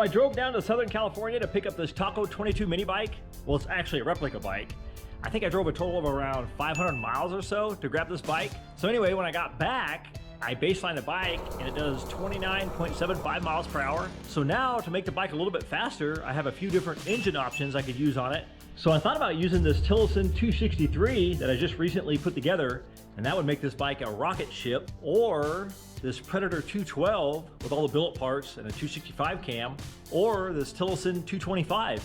I drove down to Southern California to pick up this Taco 22 mini bike. Well, it's actually a replica bike. I think I drove a total of around 500 miles or so to grab this bike. So anyway, when I got back, I baselined the bike and it does 29.75 miles per hour. So now to make the bike a little bit faster, I have a few different engine options I could use on it. So I thought about using this Tillotson 263 that I just recently put together, and that would make this bike a rocket ship, or this Predator 212 with all the billet parts and a 265 cam, or this Tillotson 225.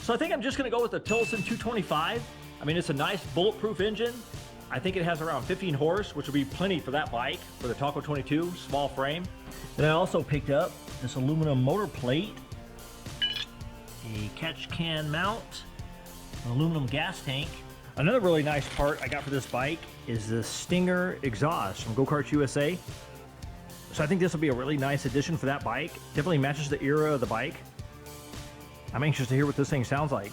So I think I'm just gonna go with the Tillotson 225. I mean, it's a nice bulletproof engine. I think it has around 15 horse, which will be plenty for that bike, for the Taco 22, small frame. Then I also picked up this aluminum motor plate, a catch can mount, an aluminum gas tank. Another really nice part I got for this bike is the Stinger exhaust from Go-Karts USA. So I think this will be a really nice addition for that bike. Definitely matches the era of the bike. I'm anxious to hear what this thing sounds like.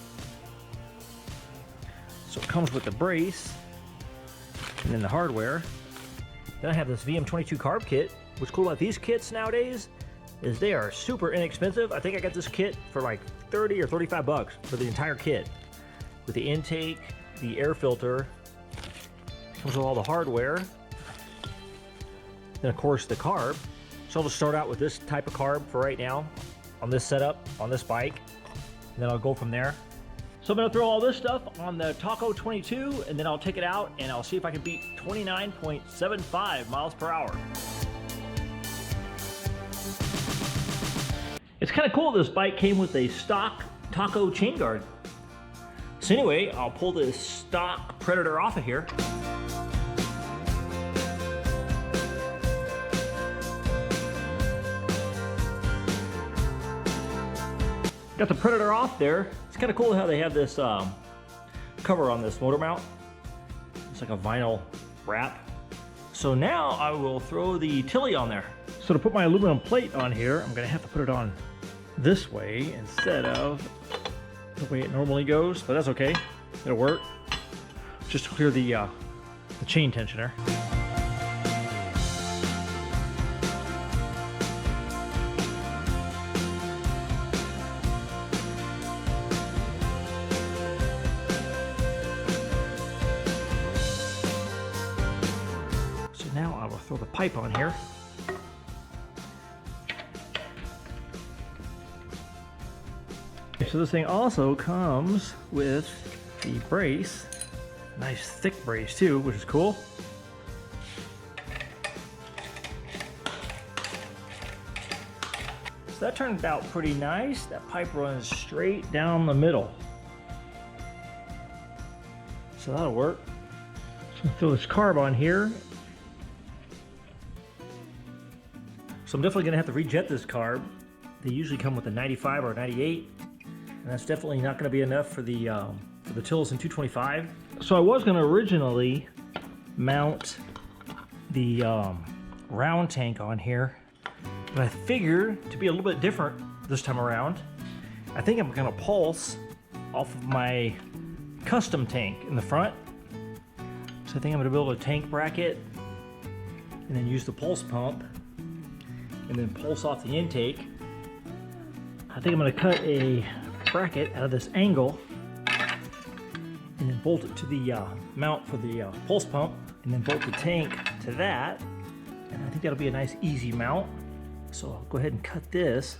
So it comes with the brace and then the hardware. Then I have this VM22 carb kit. What's cool about these kits nowadays is they are super inexpensive. I think I got this kit for like 30 or 35 bucks for the entire kit. With the intake, the air filter, comes with all the hardware. Then of course the carb. So I'll just start out with this type of carb for right now on this setup, on this bike. And then I'll go from there. So I'm gonna throw all this stuff on the Taco 22 and then I'll take it out and I'll see if I can beat 29.75 miles per hour. It's kind of cool this bike came with a stock Taco chain guard. So anyway, I'll pull this stock Predator off of here. Got the Predator off there. It's kind of cool how they have this cover on this motor mount. It's like a vinyl wrap. So now I will throw the Tilly on there. So to put my aluminum plate on here, I'm gonna have to put it on this way instead of the way it normally goes, but that's okay. It'll work. Just to clear the chain tensioner. Now I will throw the pipe on here. So this thing also comes with the brace. Nice thick brace too, which is cool. So that turned out pretty nice. That pipe runs straight down the middle. So that'll work. So throw this carb on here. So I'm definitely gonna have to rejet this carb. They usually come with a 95 or a 98, and that's definitely not gonna be enough for the Tillotson 225. So I was gonna originally mount the round tank on here, but I figured to be a little bit different this time around, I think I'm gonna pulse off of my custom tank in the front. So I think I'm gonna build a tank bracket and then use the pulse pump and then pulse off the intake. I think I'm gonna cut a bracket out of this angle and then bolt it to the mount for the pulse pump and then bolt the tank to that. And I think that'll be a nice easy mount. So I'll go ahead and cut this.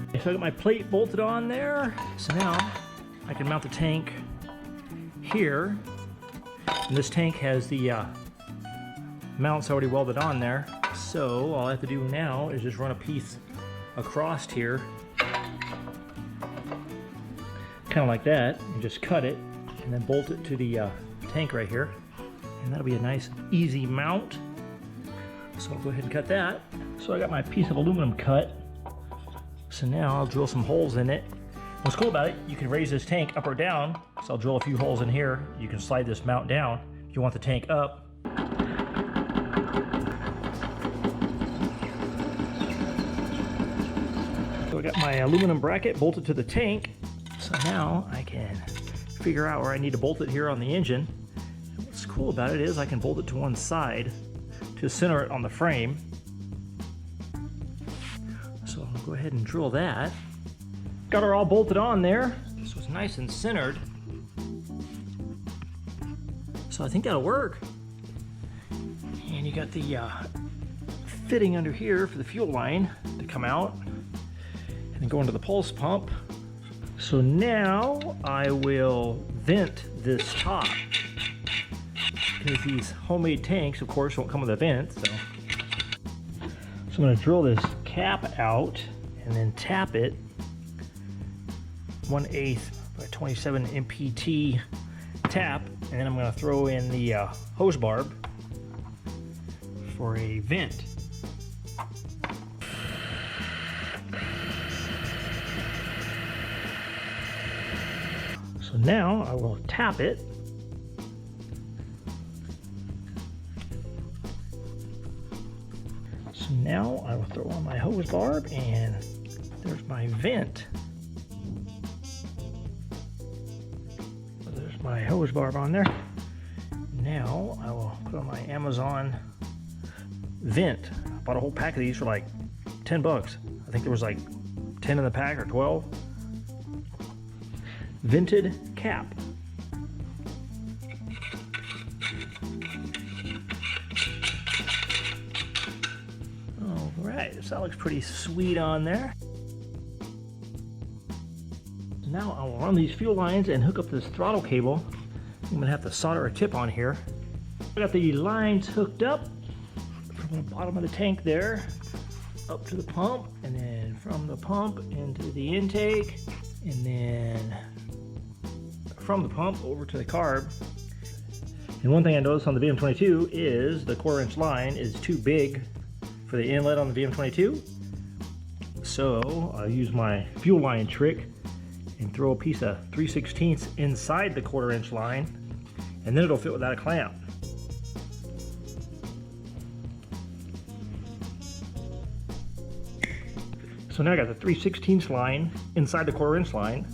Okay, so I got my plate bolted on there. So now I can mount the tank here. And this tank has the mounts already welded on there. So all I have to do now is just run a piece across here, kind of like that, and just cut it and then bolt it to the tank right here. And that'll be a nice easy mount. So I'll go ahead and cut that. So I got my piece of aluminum cut. So now I'll drill some holes in it. What's cool about it, you can raise this tank up or down. So I'll drill a few holes in here. You can slide this mount down if you want the tank up. So I got my aluminum bracket bolted to the tank. So now I can figure out where I need to bolt it here on the engine. What's cool cool about it is I can bolt it to one side to center it on the frame. So I'll go ahead and drill that. Got her all bolted on there, so it's nice and centered. So I think that'll work. And you got the fitting under here for the fuel line to come out and then go into the pulse pump. So now I will vent this top, because these homemade tanks, of course, won't come with a vent. So I'm going to drill this cap out and then tap it 1/8 by 27 MPT tap, and then I'm going to throw in the hose barb for a vent. So now I will tap it. So now I will throw on my hose barb, and there's my vent. So there's my hose barb on there. Now I will put on my Amazon vent. I bought a whole pack of these for like 10 bucks. I think there was like 10 in the pack or 12. Vented cap. All right, so that looks pretty sweet on there. Now I will run these fuel lines and hook up this throttle cable. I'm gonna have to solder a tip on here. I got the lines hooked up from the bottom of the tank there up to the pump, and then from the pump into the intake, and then from the pump over to the carb. And one thing I noticed on the VM22 is the 1/4 inch line is too big for the inlet on the VM22. So I'll use my fuel line trick and throw a piece of 3/16 inside the 1/4 inch line, and then it'll fit without a clamp. So now I got the 3/16 line inside the 1/4 inch line,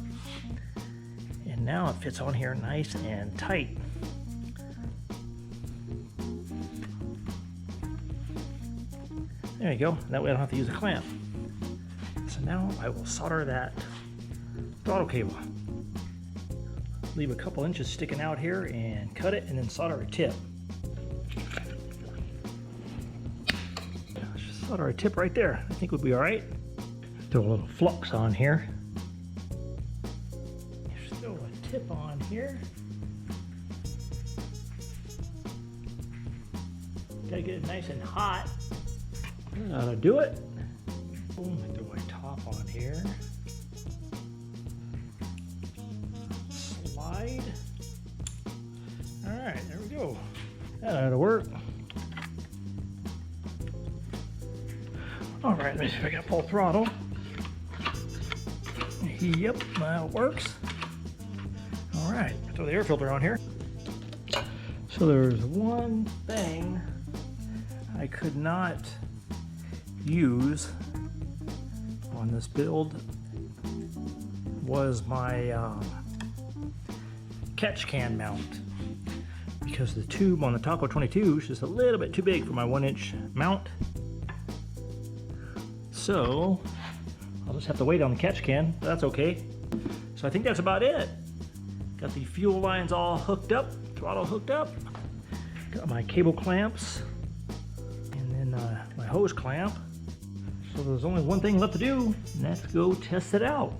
and now it fits on here nice and tight. There you go. That way I don't have to use a clamp. So now I will solder that throttle cable. Leave a couple inches sticking out here and cut it, and then solder a tip. Just solder a tip right there. I think would be all right. Throw a little flux on here. Just throw a tip on here. Gotta get it nice and hot. That'll do it. Boom, throw my top on here. Slide. Alright, there we go. That ought to work. Alright, let me see if I got full throttle. Yep, that works. Alright, throw the air filter on here. So there's one thing I could not use on this build was my catch can mount, because the tube on the Taco 22 is just a little bit too big for my 1-inch mount. So I'll just have to wait on the catch can, but that's okay. So I think that's about it. Got the fuel lines all hooked up, throttle hooked up, got my cable clamps, and then my hose clamp. So there's only one thing left to do, and that's go test it out.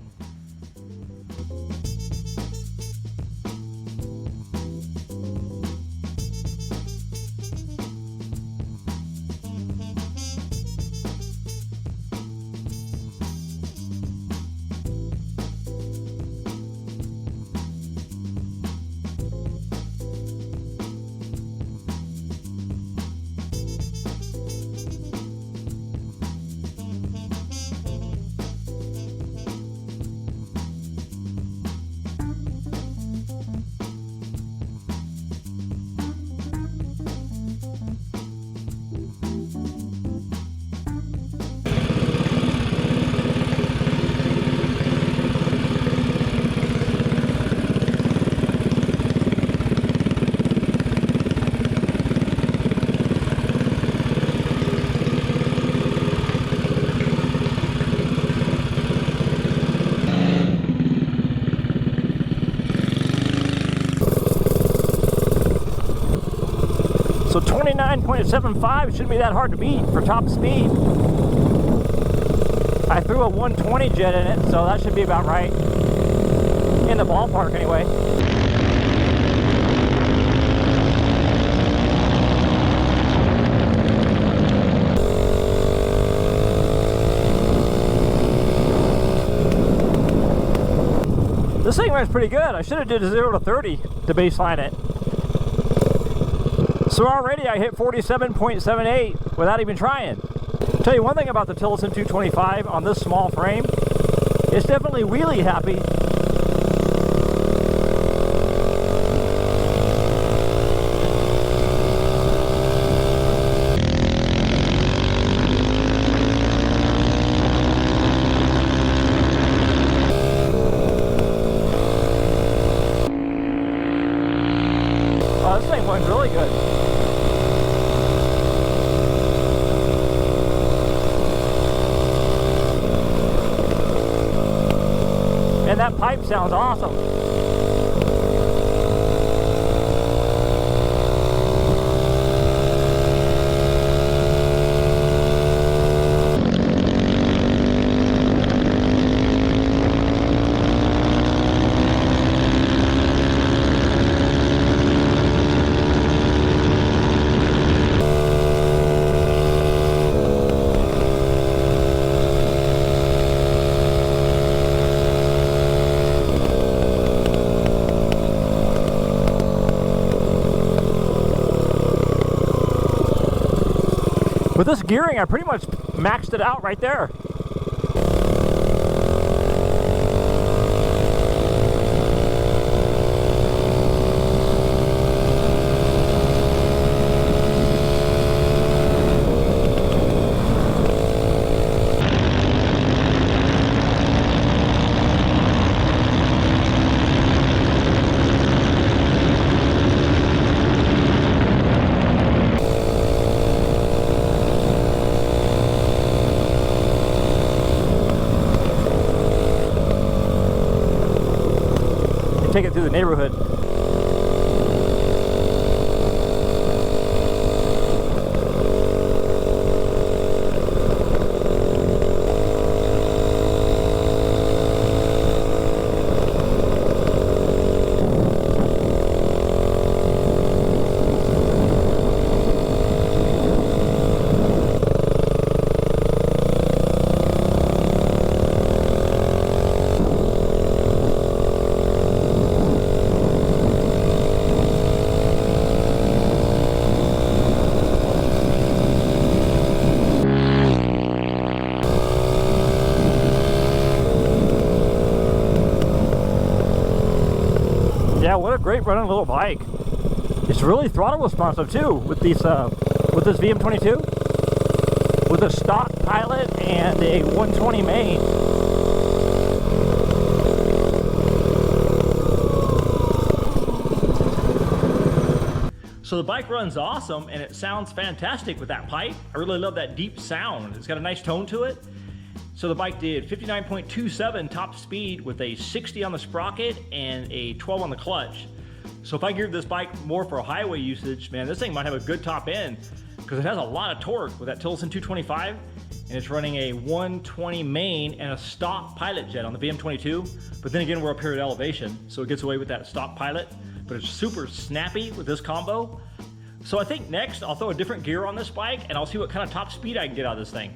So 29.75 shouldn't be that hard to beat for top speed. I threw a 120 jet in it, so that should be about right. In the ballpark anyway. This thing runs pretty good. I should have did a 0 to 30 to baseline it. So already I hit 47.78 without even trying. Tell you one thing about the Tillotson 225 on this small frame, it's definitely wheelie happy. Oh, this thing went really good. And that pipe sounds awesome. With this gearing, I pretty much maxed it out right there. Take it through the neighborhood. Yeah, what a great running little bike. It's really throttle responsive too with these with this VM22 with a stock pilot and a 120 main. So the bike runs awesome and it sounds fantastic with that pipe. I really love that deep sound. It's got a nice tone to it. So the bike did 59.27 top speed with a 60 on the sprocket and a 12 on the clutch. So if I geared this bike more for highway usage, man, this thing might have a good top end because it has a lot of torque with that Tillotson 225 and it's running a 120 main and a stock pilot jet on the VM22. But then again, we're up here at elevation, so it gets away with that stock pilot, but it's super snappy with this combo. So I think next I'll throw a different gear on this bike and I'll see what kind of top speed I can get out of this thing.